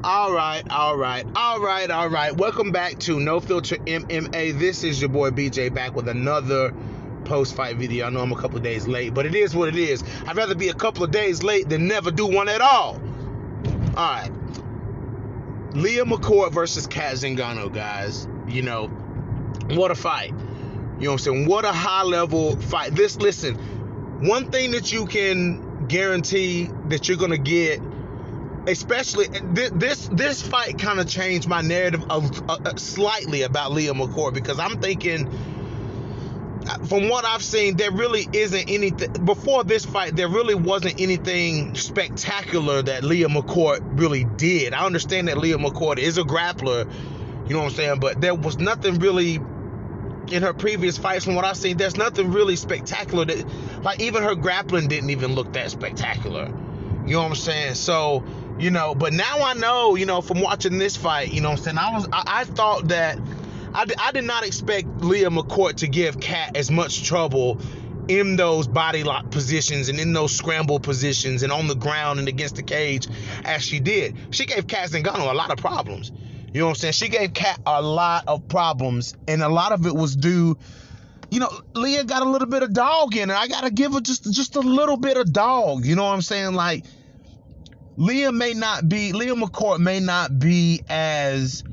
All right. Welcome back to No Filter MMA. This is your boy BJ back with another post-fight video. I know I'm a couple of days late, but it is what it is. I'd rather be a couple of days late than never do one at all. All right. Leah Mccourt versus Cat Zingano, guys. You know, what a fight. You know what I'm saying? What a high-level fight. Listen, one thing that you can guarantee that you're going to get, especially this fight kind of changed my narrative slightly about Leah Mccourt, because I'm thinking, from what I've seen, there really isn't anything before this fight. There really wasn't anything spectacular that Leah Mccourt really did. I understand that Leah Mccourt is a grappler, you know what I'm saying, but there was nothing really in her previous fights. From what I've seen, there's nothing really spectacular that, like, even her grappling didn't even look that spectacular. You know what I'm saying? So, you know, but now I know, you know, from watching this fight, you know what I'm saying, I thought that I did not expect Leah Mccourt to give Cat as much trouble in those body lock positions and in those scramble positions and on the ground and against the cage as she did. She gave Cat Zingano a lot of problems. You know what I'm saying? She gave Cat a lot of problems, and a lot of it was due, you know, Leah got a little bit of dog in her. I got to give her just a little bit of dog. You know what I'm saying? Like, Leah Mccourt may not be as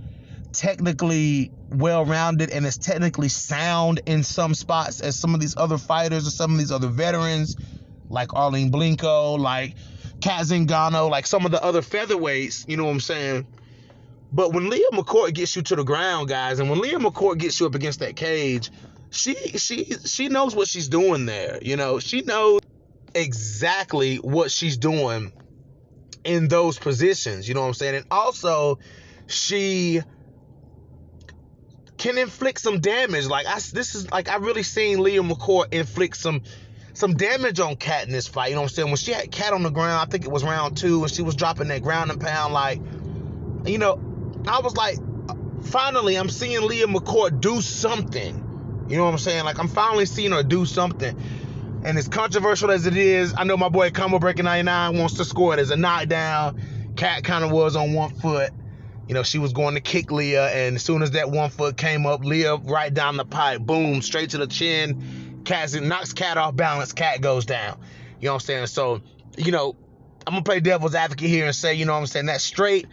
technically well-rounded and as technically sound in some spots as some of these other fighters or some of these other veterans, like Arlene Blinko, like Cat Zingano, like some of the other featherweights, you know what I'm saying? But when Leah Mccourt gets you to the ground, guys, and when Leah Mccourt gets you up against that cage, she knows what she's doing there. You know, she knows exactly what she's doing in those positions. You know what I'm saying? And also, she can inflict some damage. Like, I really seen Leah Mccourt inflict some damage on Cat in this fight. You know what I'm saying? When she had Cat on the ground, I think it was round 2, and she was dropping that ground and pound, like, you know, I was like, finally, I'm seeing Leah Mccourt do something. You know what I'm saying? Like, I'm finally seeing her do something. And as controversial as it is, I know my boy Combo Breaker 99 wants to score it as a knockdown. Cat kind of was on one foot. You know, she was going to kick Leah, and as soon as that one foot came up, Leah right down the pipe, boom, straight to the chin. Cat knocks Cat off balance. Cat goes down. You know what I'm saying? So, you know, I'm going to play devil's advocate here and say, you know what I'm saying, that straight,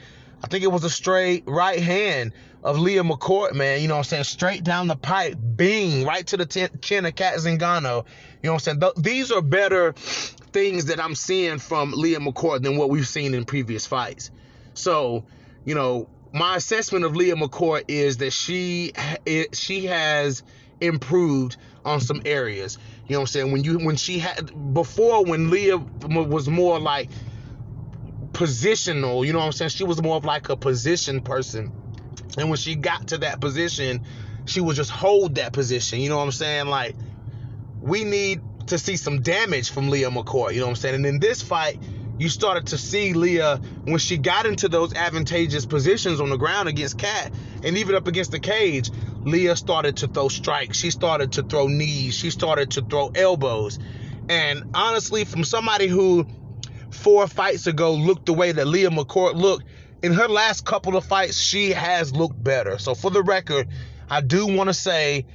I think it was a straight right hand of Leah Mccourt, man. You know what I'm saying? Straight down the pipe, bing, right to the chin of Cat Zingano. You know what I'm saying? These are better things that I'm seeing from Leah Mccourt than what we've seen in previous fights. So, you know, my assessment of Leah Mccourt is that she has improved on some areas. You know what I'm saying? When Leah was more like positional, you know what I'm saying? She was more of like a position person. And when she got to that position, she would just hold that position. You know what I'm saying? Like, we need to see some damage from Leah Mccourt. You know what I'm saying? And in this fight, you started to see Leah, when she got into those advantageous positions on the ground against Cat and even up against the cage, Leah started to throw strikes. She started to throw knees. She started to throw elbows. And honestly, from somebody who 4 fights ago looked the way that Leah Mccourt looked, in her last couple of fights, she has looked better. So for the record, I do want to say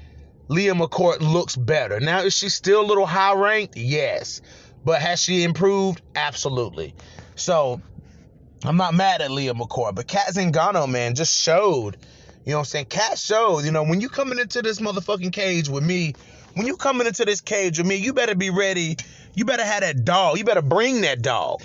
Leah Mccourt looks better. Now, is she still a little high ranked? Yes. But has she improved? Absolutely. So I'm not mad at Leah Mccourt, but Cat Zingano, man, just showed. You know what I'm saying? Cat showed, you know, when you coming into this motherfucking cage with me, you better be ready. You better have that dog. You better bring that dog.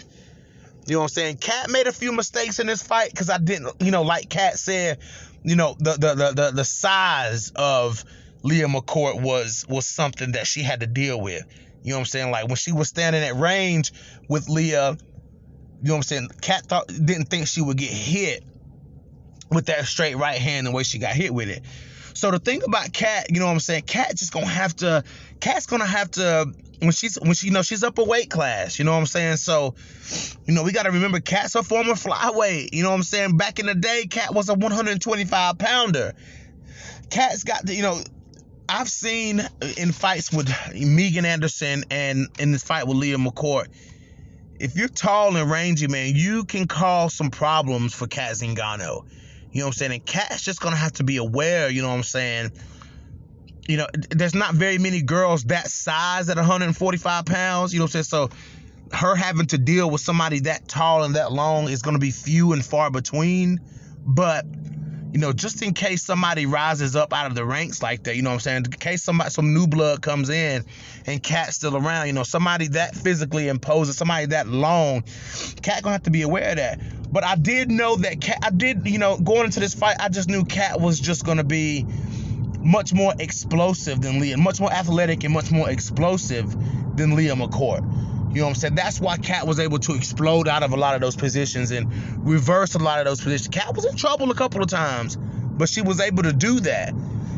You know what I'm saying? Cat made a few mistakes in this fight because I didn't, you know, like Cat said, you know, the size of Leah Mccourt was something that she had to deal with. You know what I'm saying? Like, when she was standing at range with Leah, you know what I'm saying? Cat didn't think she would get hit with that straight right hand the way she got hit with it. So the thing about Cat, you know what I'm saying? Cat's gonna have to, when she's up a weight class, you know what I'm saying? So, you know, we got to remember Cat's a former flyweight. You know what I'm saying? Back in the day, Cat was a 125 pounder. Cat's got the, you know, I've seen in fights with Megan Anderson and in this fight with Leah Mccourt, if you're tall and rangy, man, you can cause some problems for Cat Zingano. You know what I'm saying? And Cat's just gonna have to be aware, you know what I'm saying? You know, there's not very many girls that size at 145 pounds, you know what I'm saying? So her having to deal with somebody that tall and that long is gonna be few and far between. But you know, just in case somebody rises up out of the ranks like that, you know what I'm saying? In case some new blood comes in and Cat's still around, you know, somebody that physically imposing, somebody that long, Cat gonna have to be aware of that. But I did know that you know, going into this fight, I just knew Cat was just gonna be much more explosive than Leah, much more athletic and much more explosive than Leah Mccourt. You know what I'm saying? That's why Cat was able to explode out of a lot of those positions and reverse a lot of those positions. Cat was in trouble a couple of times, but she was able to do that.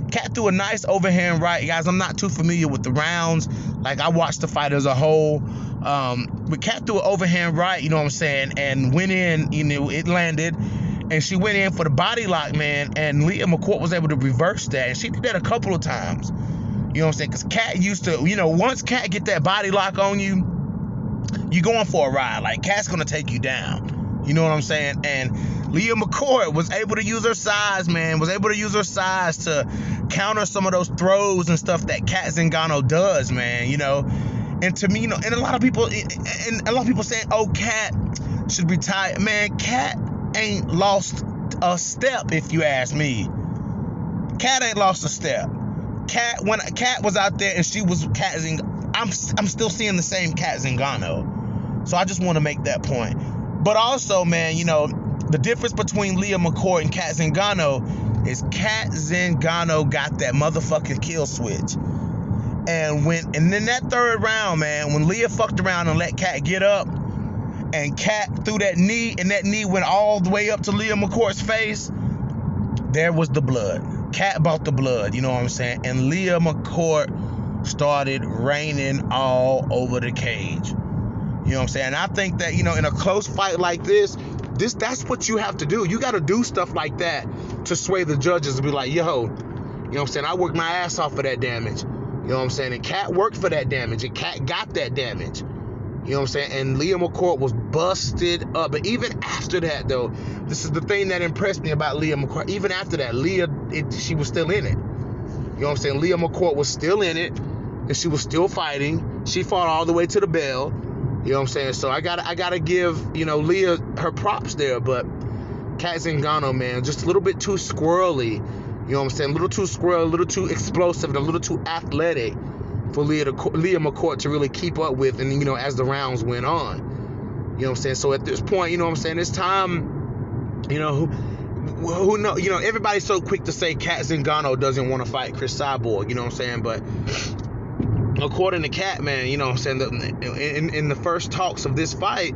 Cat threw a nice overhand right. Guys, I'm not too familiar with the rounds. Like, I watched the fight as a whole. But Cat threw an overhand right, you know what I'm saying, and went in, you know, it landed. And she went in for the body lock, man, and Leah Mccourt was able to reverse that. And she did that a couple of times. You know what I'm saying? Because Cat used to, you know, once Cat get that body lock on you, you're going for a ride. Like, Cat's gonna take you down. You know what I'm saying? And Leah Mccourt was able to use her size, man. Was able to use her size to counter some of those throws and stuff that Cat Zingano does, man. You know, and to me, you know, and a lot of people saying, "Oh, Cat should retire." Man, Cat ain't lost a step, if you ask me. Cat ain't lost a step. When Cat was out there and she was Cat Zingano, I'm still seeing the same Cat Zingano. So I just want to make that point. But also, man, you know, the difference between Leah Mccourt and Cat Zingano is Cat Zingano got that motherfucking kill switch. And in that third round, man, when Leah fucked around and let Cat get up, and Cat threw that knee, and that knee went all the way up to Leah Mccourt's face, there was the blood. Cat bought the blood, you know what I'm saying? And Leah Mccourt started raining all over the cage. You know what I'm saying? And I think that, you know, in a close fight like this, that's what you have to do. You got to do stuff like that to sway the judges and be like, yo, you know what I'm saying? I worked my ass off for that damage. You know what I'm saying? And Cat worked for that damage, and Cat got that damage. You know what I'm saying? And Leah Mccourt was busted up. But even after that, though, this is the thing that impressed me about Leah Mccourt. Even after that, she was still in it. You know what I'm saying? Leah Mccourt was still in it, and she was still fighting. She fought all the way to the bell. You know what I'm saying? So I gotta give, you know, Leah her props there. But Cat Zingano, man, just a little bit too squirrely. You know what I'm saying? A little too squirrely, a little too explosive, and a little too athletic for Leah Mccourt to really keep up with, and, you know, as the rounds went on. You know what I'm saying? So at this point, you know what I'm saying, it's time, you know, who know, you know, everybody's so quick to say Cat Zingano doesn't want to fight Chris Cyborg, you know what I'm saying? But according to Cat, man, you know what I'm saying, in the first talks of this fight,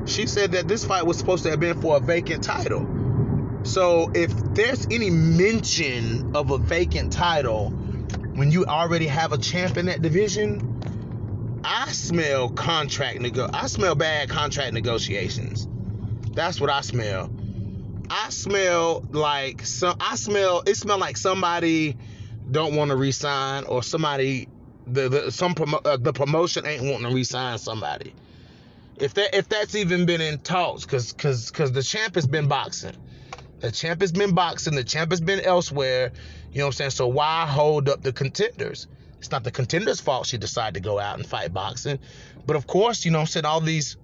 she said that this fight was supposed to have been for a vacant title. So if there's any mention of a vacant title when you already have a champ in that division, I smell bad contract negotiations. That's what I smell. It smelled like somebody don't want to resign, or somebody the promotion ain't wanting to resign somebody. If that's even been in talks, because the champ has been boxing. The champ has been boxing. The champ has been elsewhere. You know what I'm saying? So why hold up the contenders? It's not the contenders' fault she decided to go out and fight boxing. But of course, you know what I'm saying, all these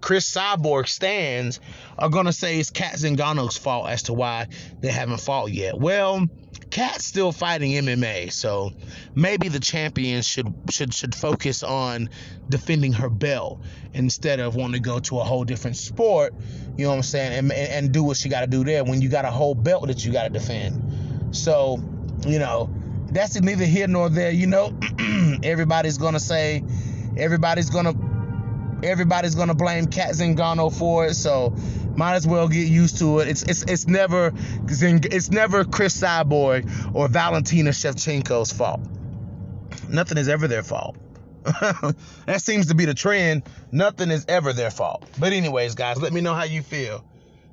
Chris Cyborg stands are going to say it's Cat Zingano's fault as to why they haven't fought yet. Well, Cat's still fighting MMA, so maybe the champion should focus on defending her belt instead of wanting to go to a whole different sport, you know what I'm saying, and do what she got to do there when you got a whole belt that you got to defend. So, you know, that's neither here nor there, you know. Everybody's going to blame Cat Zingano for it, so might as well get used to it. It's never Chris Cyborg or Valentina Shevchenko's fault. Nothing is ever their fault. That seems to be the trend. Nothing is ever their fault. But anyways, guys, let me know how you feel.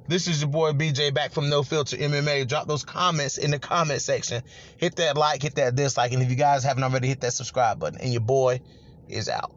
This is your boy BJ back from No Filter MMA. Drop those comments in the comment section. Hit that like, hit that dislike, and if you guys haven't already, hit that subscribe button. And your boy is out.